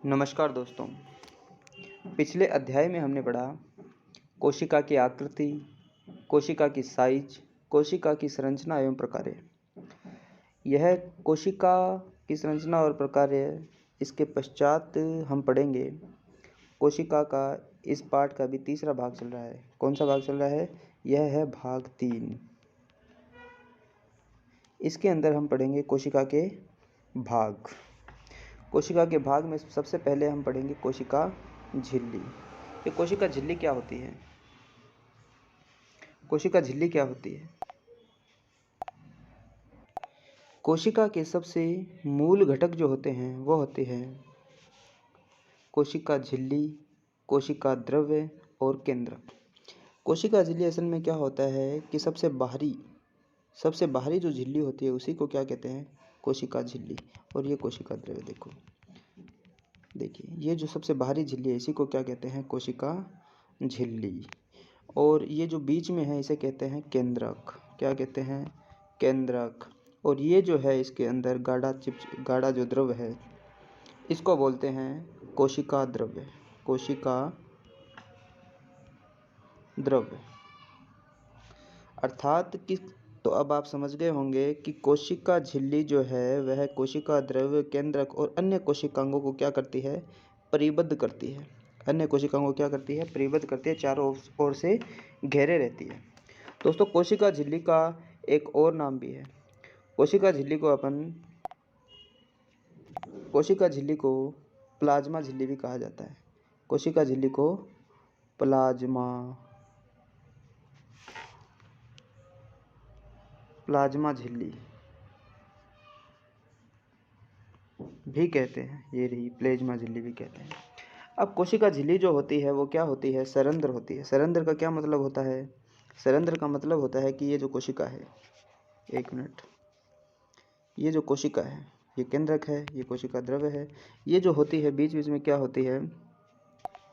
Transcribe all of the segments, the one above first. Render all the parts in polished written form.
नमस्कार दोस्तों। पिछले अध्याय में हमने पढ़ा कोशिका की आकृति, कोशिका की साइज, कोशिका की संरचना एवं प्रकार्य। यह कोशिका की संरचना और प्रकार्य, इसके पश्चात हम पढ़ेंगे कोशिका का इस पाठ का भी तीसरा भाग चल रहा है। कौन सा भाग चल रहा है? यह है भाग 3। इसके अंदर हम पढ़ेंगे कोशिका के भाग। कोशिका के भाग में सबसे पहले हम पढ़ेंगे कोशिका झिल्ली। ये कोशिका झिल्ली क्या होती है? कोशिका झिल्ली क्या होती है? कोशिका के सबसे मूल घटक जो होते हैं वो होते हैं कोशिका झिल्ली, कोशिका द्रव्य और केंद्रक। कोशिका झिल्ली असल में क्या होता है कि सबसे बाहरी जो झिल्ली होती है उसी को क्या कहते हैं? कोशिका झिल्ली। और ये कोशिका द्रव्य देखिए ये जो सबसे बाहरी झिल्ली है इसी को क्या कहते हैं? कोशिका झिल्ली। और ये जो बीच में है इसे कहते हैं केंद्रक। क्या कहते हैं? केंद्रक। और ये जो है इसके अंदर गाढ़ा जो द्रव्य है इसको बोलते हैं कोशिका द्रव्य। कोशिका द्रव्य अर्थात कि तो अब आप समझ गए होंगे कि कोशिका झिल्ली जो है वह कोशिका द्रव्य, केंद्रक और अन्य कोशिकांगों को क्या करती है? परिबद्ध करती है। अन्य कोशिकाओं को क्या करती है? परिबद्ध करती है, चारों ओर से घेरे रहती है। दोस्तों कोशिका झिल्ली का एक और नाम भी है। कोशिका झिल्ली को प्लाज्मा झिल्ली भी कहा जाता है। कोशिका झिल्ली को प्लाज्मा झिल्ली भी कहते हैं। ये रही प्लाज्मा झिल्ली भी कहते हैं। अब कोशिका झिल्ली जो होती है वो क्या होती है? सरंध्र होती है। सरंध्र का क्या मतलब होता है? सरंध्र का मतलब होता है कि ये जो कोशिका है, एक मिनट, ये जो कोशिका है ये केंद्रक है, ये कोशिका द्रव्य है। ये जो होती है बीच बीच में क्या होती है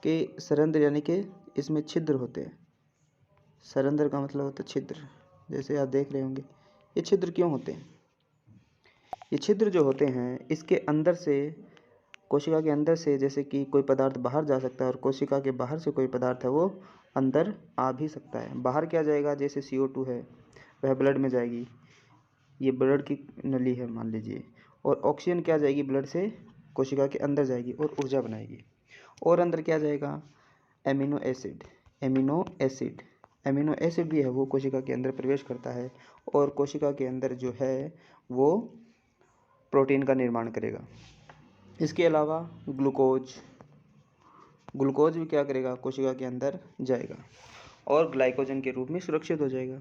कि सरंध्र, यानी कि इसमें छिद्र होते हैं। सरंध्र का मतलब होता है छिद्र। जैसे आप देख रहे होंगे ये छिद्र क्यों होते हैं? ये छिद्र जो होते हैं इसके अंदर से, कोशिका के अंदर से जैसे कि कोई पदार्थ बाहर जा सकता है और कोशिका के बाहर से कोई पदार्थ है वो अंदर आ भी सकता है। बाहर क्या जाएगा? जैसे CO2 है वह ब्लड में जाएगी, ये ब्लड की नली है मान लीजिए। और ऑक्सीजन क्या जाएगी? ब्लड से कोशिका के अंदर जाएगी और ऊर्जा बनाएगी। और अंदर क्या जाएगा? एमिनो एसिड भी है वो कोशिका के अंदर प्रवेश करता है और कोशिका के अंदर जो है वो प्रोटीन का निर्माण करेगा। इसके अलावा ग्लूकोज भी क्या करेगा? कोशिका के अंदर जाएगा और ग्लाइकोजन के रूप में सुरक्षित हो जाएगा।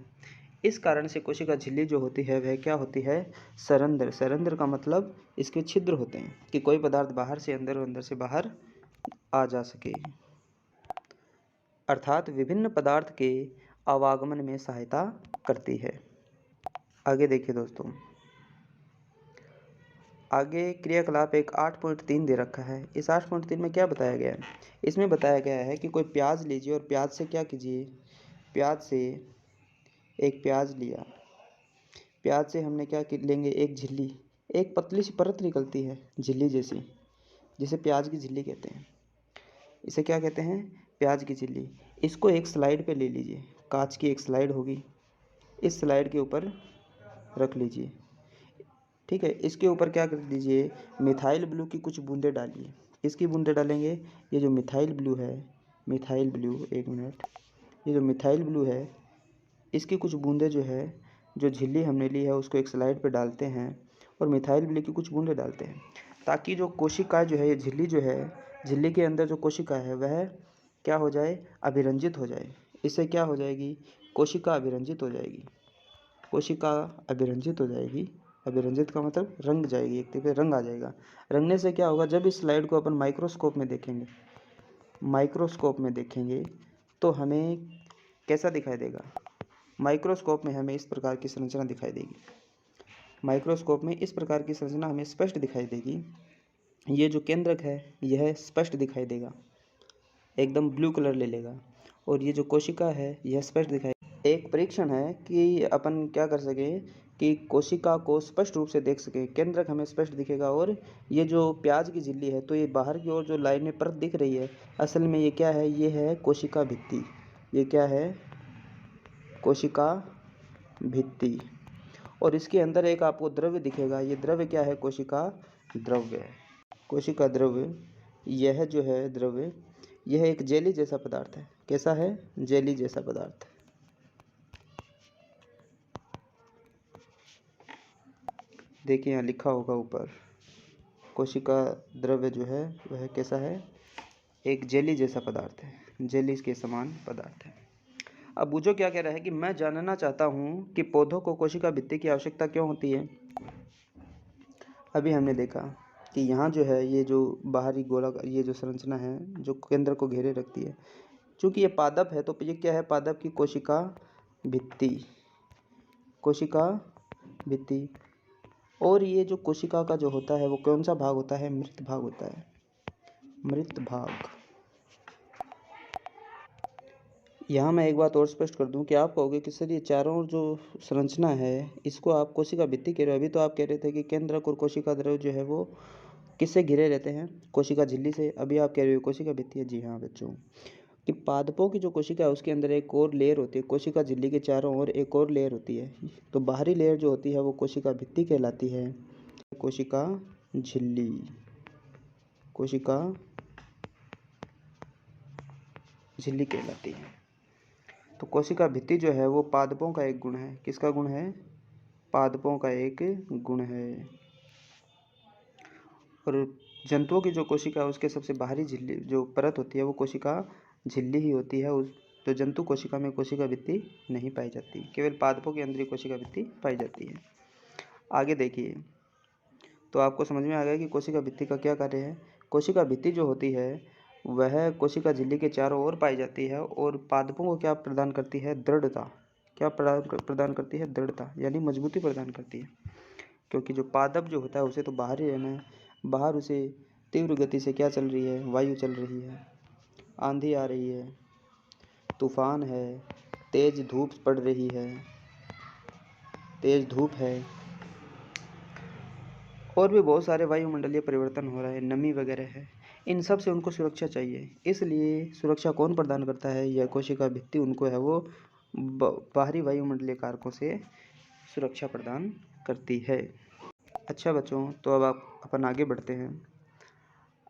इस कारण से कोशिका झिल्ली जो होती है वह क्या होती है? सरंध्र। सरंध्र का मतलब इसके छिद्र होते हैं कि कोई पदार्थ बाहर से अंदर और अंदर से बाहर आ जा सके, अर्थात विभिन्न पदार्थ के आवागमन में सहायता करती है। आगे देखिए दोस्तों, आगे क्रियाकलाप एक 8.3 दे रखा है। इस 8.3 में क्या बताया गया है? इसमें बताया गया है कि कोई प्याज लीजिए और प्याज से क्या कीजिए? प्याज से एक प्याज लिया, प्याज से हमने क्या लेंगे? एक झिल्ली, एक पतली सी परत निकलती है झिल्ली जैसी, जिसे प्याज की झिल्ली कहते हैं। इसे क्या कहते हैं? प्याज की झिल्ली। इसको एक स्लाइड पे ले लीजिए, कांच की एक स्लाइड होगी, इस स्लाइड के ऊपर रख लीजिए। ठीक है, इसके ऊपर क्या कर दीजिए? मिथाइल ब्लू की कुछ बूंदें डालिए। किसकी बूंदें डालेंगे? ये जो मिथाइल ब्लू है, एक मिनट, ये जो मिथाइल ब्लू है इसकी कुछ बूंदें जो है, जो झिल्ली हमने ली है उसको एक स्लाइड पे डालते हैं और मिथाइल ब्लू की कुछ बूंदें डालते हैं, ताकि जो कोशिका जो है, ये झिल्ली जो है, झिल्ली के अंदर जो कोशिका है वह क्या हो जाए? अभिरंजित हो जाए। इससे क्या हो जाएगी? कोशिका अभिरंजित हो जाएगी। कोशिका अभिरंजित हो जाएगी। अभिरंजित का मतलब रंग जाएगी, एक तरीके से रंग आ जाएगा। रंगने से क्या होगा? जब इस स्लाइड को अपन माइक्रोस्कोप में देखेंगे तो हमें कैसा दिखाई देगा? माइक्रोस्कोप में हमें इस प्रकार की संरचना दिखाई देगी। माइक्रोस्कोप में इस प्रकार की संरचना हमें स्पष्ट दिखाई देगी। ये जो केंद्रक है यह स्पष्ट दिखाई देगा, एकदम ब्लू कलर ले लेगा। और ये जो कोशिका है यह स्पष्ट दिखाई। एक परीक्षण है कि अपन क्या कर सकें कि कोशिका को स्पष्ट रूप से देख सके। केंद्रक हमें स्पष्ट दिखेगा और ये जो प्याज की झिल्ली है, तो ये बाहर की ओर जो लाइनें परत दिख रही है, असल में ये क्या है, ये है कोशिका भित्ति। ये क्या है, कोशिका भित्ति। और इसके अंदर एक आपको द्रव्य दिखेगा, ये द्रव्य क्या है, कोशिका द्रव्य है। कोशिका द्रव्य, यह जो है द्रव्य, यह एक जेली जैसा पदार्थ है। कैसा है, जेली जैसा पदार्थ। देखिए यहाँ लिखा होगा ऊपर, कोशिका द्रव्य जो है वह कैसा है, एक जेली जैसा पदार्थ है, जेली के समान पदार्थ है। अब बूझो क्या कह रहा है कि मैं जानना चाहता हूँ कि पौधों को कोशिका भित्ति की आवश्यकता क्यों होती है। अभी हमने देखा कि यहाँ जो है, ये जो बाहरी गोला, ये जो संरचना है जो केंद्र को घेरे रखती है, चूँकि ये पादप है तो ये क्या है, पादप की कोशिका भित्ति, कोशिका भित्ति। और ये जो कोशिका का जो होता है वो कौन सा भाग होता है, मृत भाग होता है, मृत भाग। यहाँ मैं एक बात और स्पष्ट कर दूं कि आप कहोगे कि सर ये चारों ओर जो संरचना है इसको आप कोशिका भित्ति कह रहे हो। अभी तो आप कह रहे थे कि केंद्रक और कोशिका द्रव्य जो है वो किससे घिरे रहते हैं, कोशिका झिल्ली से। अभी आप कह रहे हो कोशिका भित्ति है। जी हाँ बच्चों, कि पादपों की जो कोशिका है उसके अंदर एक और लेयर होती है, कोशिका झिल्ली के चारों ओर एक और लेयर होती है। तो बाहरी लेयर जो होती है वो कोशिका भित्ति कहलाती है, कोशिका झिल्ली, कोशिका झिल्ली कहलाती है। तो कोशिका भित्ति जो है वो पादपों का एक गुण है। किसका गुण है, पादपों का एक गुण है। और जंतुओं की जो कोशिका है उसके सबसे बाहरी झिल्ली जो परत होती है वो कोशिका झिल्ली ही होती है। उस तो जंतु कोशिका में कोशिका भित्ति नहीं पाई जाती, केवल पादपों के अंदर ही कोशिका भित्ति पाई जाती है। आगे देखिए, तो आपको समझ में आ गया कि कोशिका भित्ति का क्या कार्य है। कोशिका भित्ति जो होती है वह कोशिका झिल्ली के चारों ओर पाई जाती है और पादपों को क्या प्रदान करती है, दृढ़ता। क्या प्रदान करती है, दृढ़ता, यानी मजबूती प्रदान करती है। क्योंकि जो पादप जो होता है उसे तो बाहर ही रहना है, बाहर उसे तीव्र गति से क्या चल रही है, वायु चल रही है, आंधी आ रही है, तूफान है, तेज धूप पड़ रही है, तेज धूप है, और भी बहुत सारे वायुमंडलीय परिवर्तन हो रहा है, नमी वगैरह है। इन सब से उनको सुरक्षा चाहिए, इसलिए सुरक्षा कौन प्रदान करता है, यह कोशिका भित्ति उनको है वो बाहरी वायुमंडलीय कारकों से सुरक्षा प्रदान करती है। अच्छा बच्चों, तो अब आप अपन आगे बढ़ते हैं।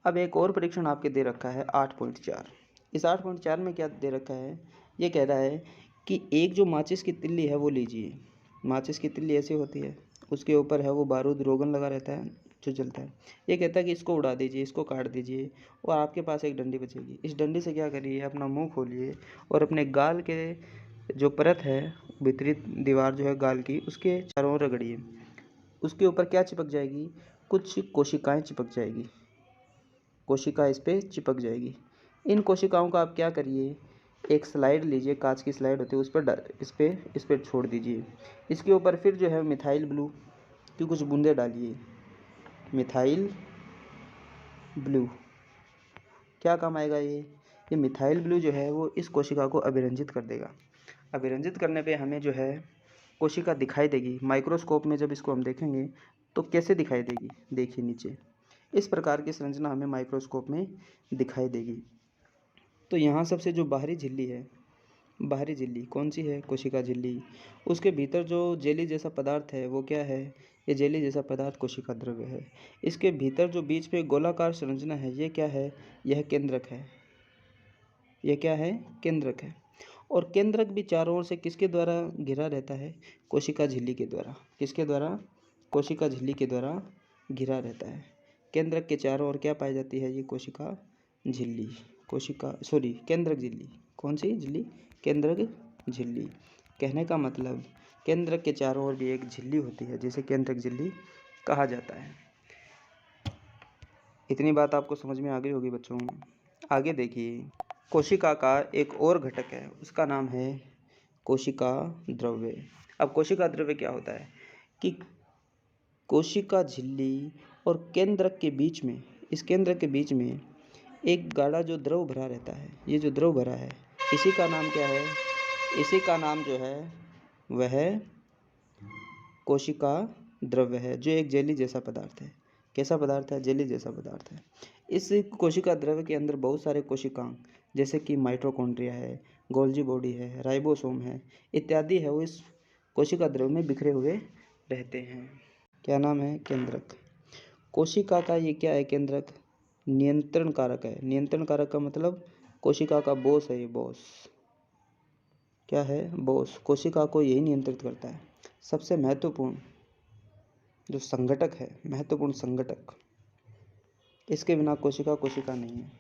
अब एक और परीक्षण आपके दे रखा है 8.4। इस 8.4 में क्या दे रखा है, ये कह रहा है कि एक जो माचिस की तिल्ली है वो लीजिए। माचिस की तिल्ली ऐसी होती है, उसके ऊपर है वो बारूद रोगन लगा रहता है जो जलता है। ये कहता है कि इसको उड़ा दीजिए, इसको काट दीजिए और आपके पास एक डंडी बचेगी। इस डंडी से क्या करिए, अपना मुंह खोलिए और अपने गाल के जो परत है, भीतरी दीवार जो है गाल की, उसके चारों ओर रगड़िए। उसके ऊपर क्या चिपक जाएगी, कुछ कोशिकाएं चिपक जाएगी, कोशिका इस पर चिपक जाएगी। इन कोशिकाओं का आप क्या करिए, एक स्लाइड लीजिए, कांच की स्लाइड होती है, उस पर इस पर छोड़ दीजिए। इसके ऊपर फिर जो है मिथाइल ब्लू की कुछ बूंदे डालिए। मिथाइल ब्लू क्या काम आएगा, ये मिथाइल ब्लू जो है वो इस कोशिका को अभिरंजित कर देगा। अभिरंजित करने पे हमें जो है कोशिका दिखाई देगी। माइक्रोस्कोप में जब इसको हम देखेंगे तो कैसे दिखाई देगी, देखिए नीचे इस प्रकार की संरचना हमें माइक्रोस्कोप में दिखाई देगी। तो यहाँ सबसे जो बाहरी झिल्ली है, बाहरी झिल्ली कौन सी है, कोशिका झिल्ली। उसके भीतर जो जेली जैसा पदार्थ है वो क्या है, ये जेली जैसा पदार्थ कोशिका द्रव्य है। इसके भीतर जो बीच में गोलाकार संरचना है ये क्या है, यह केंद्रक है। यह क्या है, केंद्रक है। और केंद्रक भी चारों ओर से किसके द्वारा घिरा रहता है, कोशिका झिल्ली के द्वारा। किसके द्वारा, कोशिका झिल्ली के द्वारा घिरा रहता है। केंद्रक के चारों ओर क्या पाई जाती है, ये कोशिका झिल्ली, केंद्रक झिल्ली। कौन सी झिल्ली, केंद्रक झिल्ली। कहने का मतलब केंद्रक के चारों ओर भी एक झिल्ली होती है जिसे केंद्रक झिल्ली कहा जाता है। इतनी बात आपको समझ में आ गई होगी बच्चों। आगे देखिए, कोशिका का एक और घटक है, उसका नाम है कोशिका द्रव्य। अब कोशिका द्रव्य क्या होता है कि कोशिका झिल्ली और केंद्रक के बीच में, इस केंद्रक के बीच में एक गाढ़ा जो द्रव भरा रहता है, ये जो द्रव भरा है इसी का नाम क्या है, इसी का नाम जो है वह कोशिका द्रव्य है जो एक जेली जैसा पदार्थ है। कैसा पदार्थ है? जेली जैसा पदार्थ है। इस कोशिका द्रव्य के अंदर बहुत सारे कोशिकांग जैसे कि माइटोकॉन्ड्रिया है, गोल्जी बॉडी है, राइबोसोम है इत्यादि है वो इस कोशिका द्रव्य में बिखरे हुए रहते हैं। क्या नाम है? केंद्रक। कोशिका का ये क्या है? केंद्रक नियंत्रण कारक है। नियंत्रण कारक का मतलब कोशिका का बॉस है। ये बॉस क्या है? बॉस। कोशिका को यही नियंत्रित करता है। सबसे महत्वपूर्ण जो संगठक है, महत्वपूर्ण संगठक, इसके बिना कोशिका कोशिका नहीं है।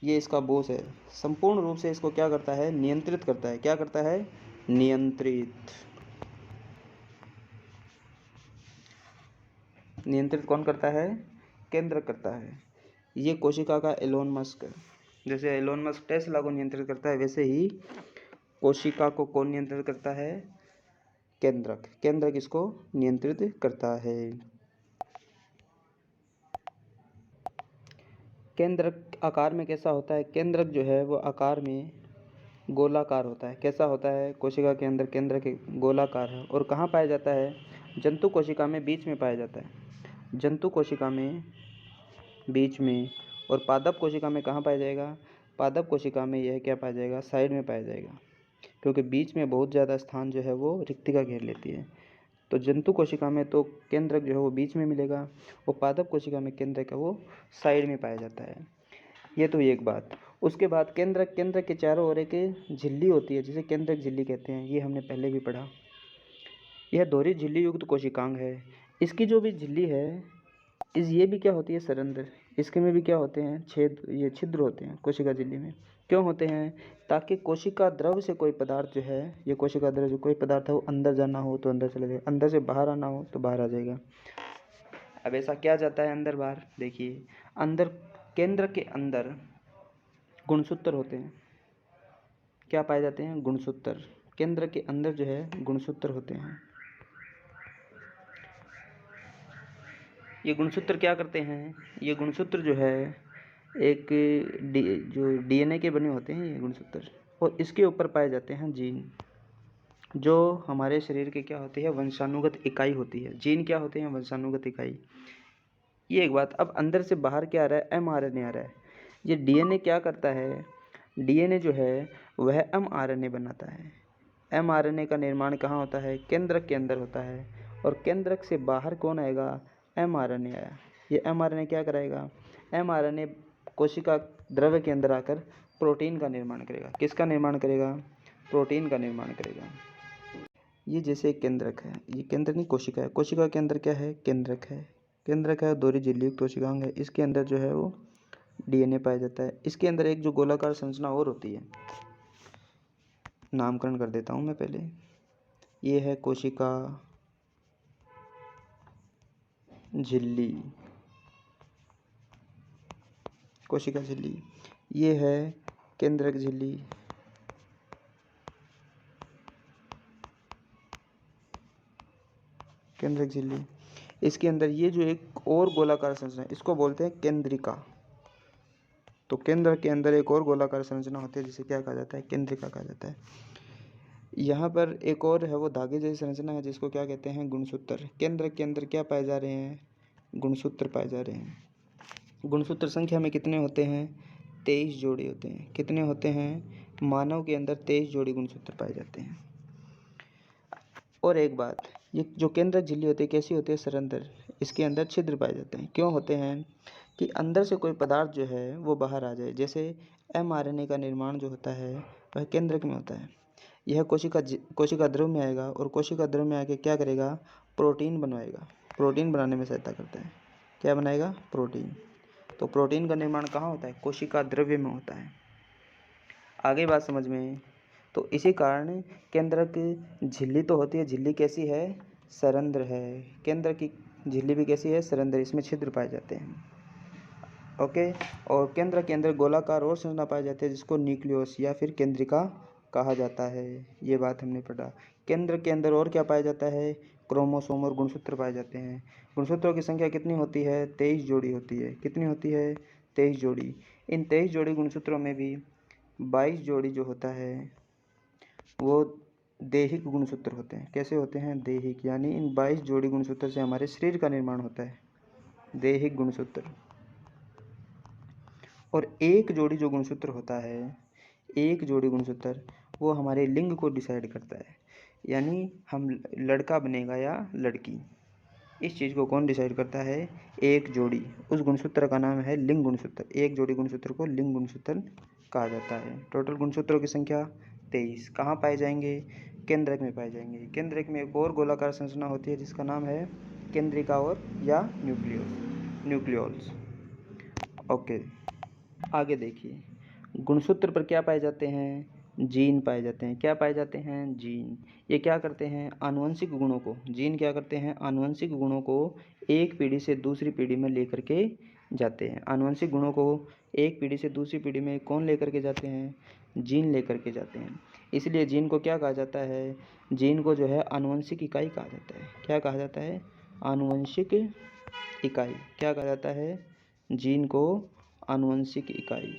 ये इसका बॉस है। संपूर्ण रूप से इसको क्या करता है? नियंत्रित करता है। क्या करता है? नियंत्रित। नियंत्रित कौन करता है? केंद्रक करता है। ये कोशिका का एलोन मस्क, जैसे एलोन मस्क टेस्ला को नियंत्रित करता है, वैसे ही कोशिका को कौन नियंत्रित करता है? केंद्रक। केंद्रक इसको नियंत्रित करता है। केंद्रक आकार में कैसा होता है? केंद्रक जो है वो आकार में गोलाकार होता है। कैसा होता है? कोशिका के अंदर केंद्रक गोलाकार है। और कहाँ पाया जाता है? जंतु कोशिका में बीच में पाया जाता है। जंतु कोशिका में बीच में। और पादप कोशिका में कहाँ पाया जाएगा? पादप कोशिका में यह क्या पाया जाएगा? साइड में पाया जाएगा, क्योंकि बीच में बहुत ज़्यादा स्थान जो है वो रिक्तिका घेर लेती है। तो जंतु कोशिका में तो केंद्रक जो है वो बीच में मिलेगा और पादप कोशिका में केंद्रक है वो साइड में पाया जाता है। ये तो एक बात। उसके बाद केंद्रक के चारों ओर एक झिल्ली होती है जिसे केंद्रक झिल्ली कहते हैं। ये हमने पहले भी पढ़ा। यह दोहरी झिल्ली युक्त कोशिकांग है। इसकी जो भी झिल्ली है ये भी क्या होती है? सरंध्र। इसके में भी क्या होते हैं? छेद, ये छिद्र होते हैं कोशिका झिल्ली में। क्यों होते हैं? ताकि कोशिका द्रव से कोई पदार्थ जो है, ये कोशिका द्रव जो कोई पदार्थ है वो अंदर जाना हो तो अंदर चला जाएगा, अंदर से बाहर आना हो तो बाहर आ जाएगा। अब ऐसा क्या जाता है अंदर बाहर? देखिए, अंदर केंद्र के अंदर गुणसूत्र होते हैं। क्या पाए जाते हैं? गुणसूत्र। केंद्र के अंदर जो है गुणसूत्र होते हैं। ये गुणसूत्र क्या करते हैं? ये गुणसूत्र जो है एक जो डीएनए के बने होते हैं ये गुणसूत्र, और इसके ऊपर पाए जाते हैं जीन, जो हमारे शरीर के क्या होती है? वंशानुगत इकाई होती है। जीन क्या होते हैं? वंशानुगत इकाई। ये एक बात। अब अंदर से बाहर क्या आ रहा है? एमआरएनए आ रहा है। ये डीएनए क्या करता है? डीएनए जो है वह एमआरएनए बनाता है। एमआरएनए का निर्माण कहाँ होता है? केंद्रक के अंदर होता है। और केंद्रक से बाहर कौन आएगा? एमआरएनए आया। ये एमआरएनए क्या कराएगा? एमआरएनए कोशिका द्रव्य के अंदर आकर प्रोटीन का निर्माण करेगा। किसका निर्माण करेगा? प्रोटीन का निर्माण करेगा। ये जैसे एक केंद्रक है, ये केंद्रक नहीं कोशिका है। कोशिका के अंदर क्या है? केंद्रक है। केंद्रक है, दोहरी झिल्ली युक्त कोशिकांग है। इसके अंदर जो है वो डीएनए पाया जाता है। इसके अंदर एक जो गोलाकार संरचना और होती है, नामकरण कर देता हूँ मैं पहले। ये है कोशिका झिल्ली, कोशिका झिल्ली। ये है केंद्रक झिल्ली। केंद्रक झिल्ली। इसके अंदर ये जो एक और गोलाकार संरचना है इसको बोलते हैं केंद्रिका। तो केंद्र के अंदर एक और गोलाकार संरचना होती है जिसे क्या कहा जाता है? केंद्रिका कहा जाता है। यहाँ पर एक और है वो धागे जैसी संरचना है जिसको क्या कहते हैं? गुणसूत्र। केंद्र के अंदर क्या पाए जा रहे हैं? गुणसूत्र पाए जा रहे हैं। गुणसूत्र संख्या में कितने होते हैं? 23 जोड़ी होते हैं। कितने होते हैं? मानव के अंदर 23 जोड़ी गुणसूत्र पाए जाते हैं। और एक बात, ये जो केंद्रक झिल्ली होती है कैसी होती है? सरंध्र। इसके अंदर छिद्र पाए जाते हैं। क्यों होते हैं? कि अंदर से कोई पदार्थ जो है वो बाहर आ जाए। जैसे एमआरएनए का निर्माण जो होता है वह केंद्रक में होता है। यह कोशिका द्रव में आएगा और कोशिका द्रव में आके क्या करेगा? प्रोटीन बनवाएगा। प्रोटीन बनाने में सहायता करता है। क्या बनाएगा? प्रोटीन। तो प्रोटीन का निर्माण कहाँ होता है? कोशिका द्रव्य में होता है। आगे बात समझ में? तो इसी कारण केंद्रक झिल्ली तो होती है। झिल्ली कैसी है? सरंध्र है। केंद्र की झिल्ली भी कैसी है? सरंध्र। इसमें छिद्र पाए जाते हैं। ओके। और केंद्र के अंदर गोलाकार और संरचना पाई जाती है जिसको न्यूक्लियस या फिर केंद्रिका कहा जाता है। ये बात हमने पढ़ा। केंद्र के अंदर और क्या पाया जाता है? क्रोमोसोम और गुणसूत्र पाए जाते हैं। गुणसूत्रों की संख्या कितनी होती है? 23 जोड़ी होती है। कितनी होती है? 23 जोड़ी। इन 23 जोड़ी गुणसूत्रों में भी 22 जोड़ी जो होता है वो दैहिक गुणसूत्र होते हैं। कैसे होते हैं? दैहिक, यानी इन 22 जोड़ी गुणसूत्र से हमारे शरीर का निर्माण होता है, दैहिक गुणसूत्र। और एक जोड़ी जो गुणसूत्र होता है, एक जोड़ी गुणसूत्र, वो हमारे लिंग को डिसाइड करता है, यानी हम लड़का बनेगा या लड़की, इस चीज़ को कौन डिसाइड करता है? एक जोड़ी। उस गुणसूत्र का नाम है लिंग गुणसूत्र। एक जोड़ी गुणसूत्र को लिंग गुणसूत्र कहा जाता है। टोटल गुणसूत्रों की संख्या 23। कहाँ पाए जाएंगे? केंद्रक में पाए जाएंगे। केंद्रक में एक और गोलाकार संरचना होती है जिसका नाम है केंद्रिका और या न्यूक्लियोल्स। ओके, आगे देखिए, गुणसूत्र पर क्या पाए जाते हैं? जीन पाए जाते हैं। क्या पाए जाते हैं? जीन। ये क्या करते हैं? आनुवंशिक गुणों को, जीन क्या करते हैं? आनुवंशिक गुणों को एक पीढ़ी से दूसरी पीढ़ी में लेकर के जाते हैं। आनुवंशिक गुणों को एक पीढ़ी से दूसरी पीढ़ी में कौन लेकर के जाते हैं? जीन लेकर के जाते हैं। इसलिए जीन को क्या कहा जाता है? जीन को जो है आनुवंशिक इकाई कहा जाता है। क्या कहा जाता है? आनुवंशिक इकाई। क्या कहा जाता है? जीन को आनुवंशिक इकाई,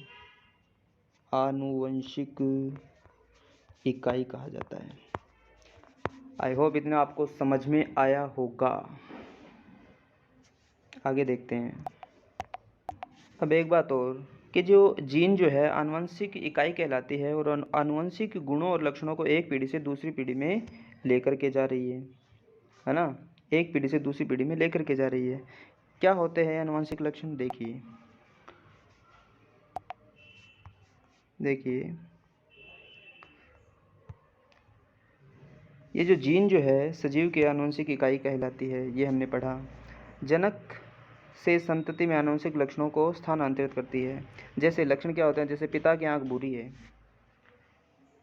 आनुवंशिक इकाई कहा जाता है। आई होप इतना आपको समझ में आया होगा। आगे देखते हैं। अब एक बात और, कि जो जीन जो है आनुवंशिक इकाई कहलाती है और आनुवंशिक गुणों और लक्षणों को एक पीढ़ी से दूसरी पीढ़ी में लेकर के जा रही है ना? एक पीढ़ी से दूसरी पीढ़ी में लेकर के जा रही है। क्या होते हैं आनुवंशिक लक्षण? देखिए, ये जो जीन जो है सजीव की आनुवंशिक इकाई कहलाती है, ये हमने पढ़ा। जनक से संतति में आनुवंशिक लक्षणों को स्थानांतरित करती है। जैसे लक्षण क्या होते हैं? जैसे पिता की आंख भूरी है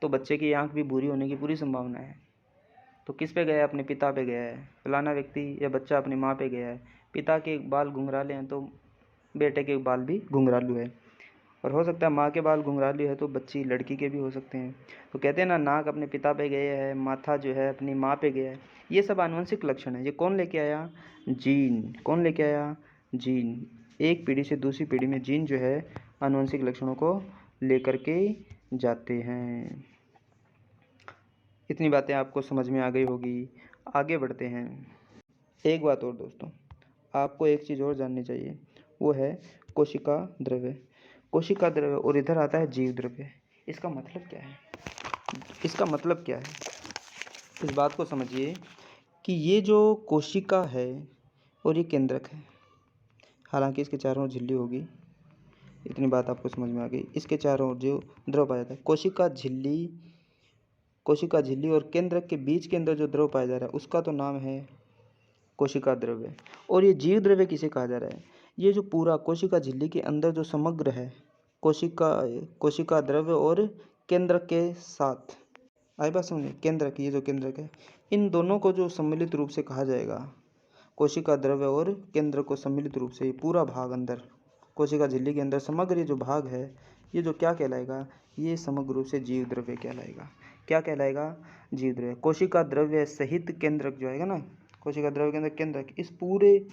तो बच्चे की आंख भी भूरी होने की पूरी संभावना है। तो किस पे गया है? अपने पिता पे गया है। फलाना व्यक्ति या बच्चा अपनी माँ पे गया है। पिता के बाल घुंघराले हैं तो बेटे के बाल भी घुंघरालू है। और हो सकता है माँ के बाल घुंघरालू है तो बच्ची लड़की के भी हो सकते हैं। तो कहते हैं ना, नाक अपने पिता पे गया है, माथा जो है अपनी माँ पे गया है। ये सब आनुवंशिक लक्षण है। ये कौन लेके आया? जीन। कौन लेके आया? जीन। एक पीढ़ी से दूसरी पीढ़ी में जीन जो है आनुवंशिक लक्षणों को लेकर के जाते हैं। इतनी बातें आपको समझ में आ गई होगी। आगे बढ़ते हैं। एक बात और दोस्तों, आपको एक चीज़ और जाननी चाहिए, वो है कोशिका द्रव्य। कोशिका द्रव्य और इधर आता है जीव द्रव्य। इसका मतलब क्या है? इसका मतलब क्या है? इस बात को समझिए कि ये जो कोशिका है और ये केंद्रक है, हालांकि इसके चारों ओर झिल्ली होगी, इतनी बात आपको समझ में आ गई। इसके चारों ओर जो द्रव पाया जाता है, कोशिका झिल्ली और केंद्रक के बीच के अंदर जो द्रव पाया जा रहा है उसका तो नाम है कोशिका द्रव्य। और ये जीव द्रव्य किसे कहा जा रहा है? ये जो पूरा कोशिका झिल्ली के अंदर जो समग्र है कोशिका द्रव्य और केंद्रक के साथ, आई बात समझिए, केंद्रक, ये जो केंद्रक है, इन दोनों को जो सम्मिलित रूप से कहा जाएगा, कोशिका द्रव्य और केंद्र को सम्मिलित रूप से, ये पूरा भाग अंदर कोशिका झिल्ली के अंदर समग्र ये जो भाग है, ये जो क्या कहलाएगा? ये समग्र रूप से जीव द्रव्य कहलाएगा। क्या कहलाएगा? जीव द्रव्य। कोशिका द्रव्य सहित केंद्रक जो आएगा ना, कोशिका द्रव्य के अंदर केंद्रक, इस पूरे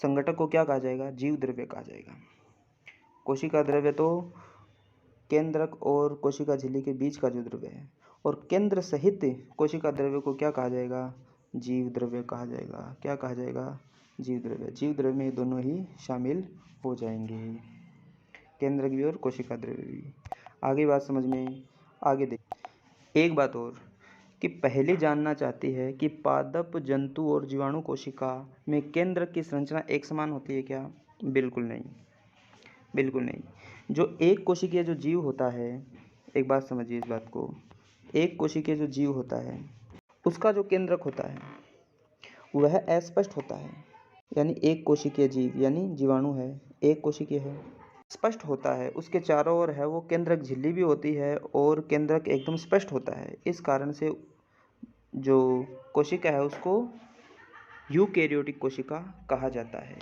संगठक को क्या कहा जाएगा? जीव द्रव्य कहा जाएगा। कोशिका द्रव्य तो केंद्रक और कोशिका झिल्ली के बीच का जो द्रव्य है, और केंद्र सहित कोशिका द्रव्य को क्या कहा जाएगा? जीव द्रव्य कहा जाएगा। क्या कहा जाएगा? जीव द्रव्य। जीव द्रव्य में ये दोनों ही शामिल हो जाएंगे, केंद्रक भी और कोशिका द्रव्य भी। आगे बात समझ में आगे देख। एक बात और, कि पहले जानना चाहती है कि पादप जंतु और जीवाणु कोशिका में केंद्रक की संरचना एक समान होती है क्या? बिल्कुल नहीं, बिल्कुल नहीं। जो एक कोशिकीय जो जीव होता है, एक बात समझिए इस बात को, एक कोशिकीय जो जीव होता है उसका जो केंद्रक होता है वह अस्पष्ट होता है। यानी एक कोशिकीय जीव, यानी जीवाणु है, एक कोशिकीय है, स्पष्ट होता है, उसके चारों ओर है वो केंद्रक झिल्ली भी होती है और केंद्रक एकदम स्पष्ट होता है। इस कारण से जो कोशिका है उसको यूकेरियोटिक कोशिका कहा जाता है।